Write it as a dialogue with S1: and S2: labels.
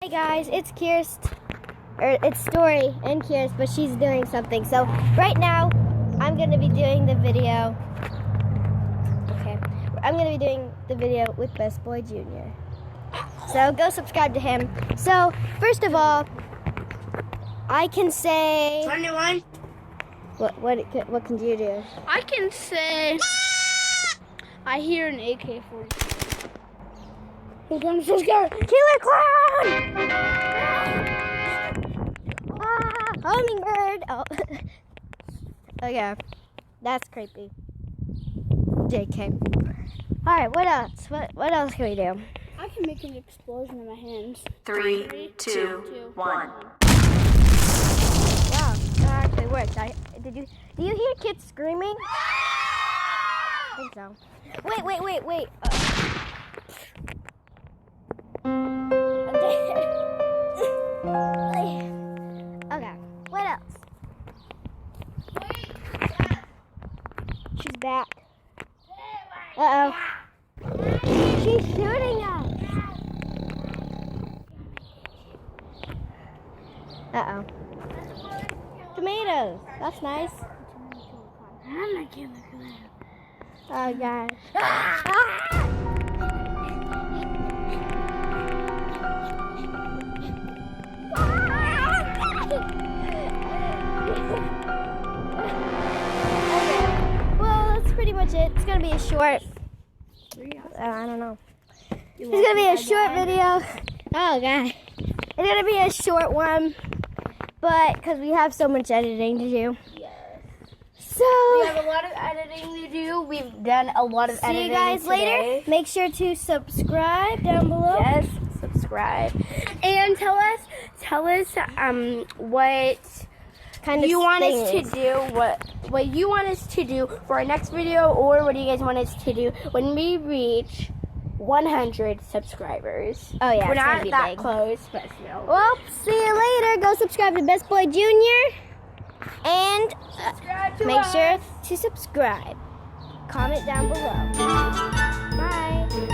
S1: Hey guys, it's it's Story and Kirst, but she's doing something. So right now, I'm gonna be doing the video. Okay, I'm gonna be doing the video with Best Boy Jr. So go subscribe to him. So first of all, I can say
S2: 21.
S1: What can you do?
S2: I can say I hear an AK-47. I'm so scared.
S1: Killer clown! Hummingbird! Oh. Oh yeah, that's creepy. JK. Alright, what else? What else can we do?
S2: I can make an explosion in my hands.
S3: 3, 2, 1.
S1: Wow, that actually worked. Do you hear kids screaming? I think so. Wait. Okay, what else? She's back. Uh-oh. She's shooting us. Uh-oh. Tomatoes. That's nice.
S2: I'm not killing her.
S1: Oh, gosh. Ah! Well, that's pretty much it. It's gonna be a short. I don't know. It's gonna be a short video. Oh god, it's gonna be a short one, but because we have so much editing to do.
S2: Yes.
S1: So
S2: We have a lot of editing to do. We've done a lot of
S1: see
S2: editing
S1: you guys
S2: today.
S1: later. Make sure to subscribe down below.
S2: Yes, subscribe. And tell us what
S1: Kind of
S2: you want us to
S1: things.
S2: do, what you want us to do for our next video, or what do you guys want us to do when we reach 100 subscribers.
S1: Oh yeah,
S2: We're
S1: it's gonna
S2: not
S1: be
S2: that
S1: big.
S2: close, but still.
S1: Well, see you later. Go subscribe to Best Boy Jr. And
S2: Subscribe to
S1: make
S2: us.
S1: sure to subscribe. Comment down below. Bye.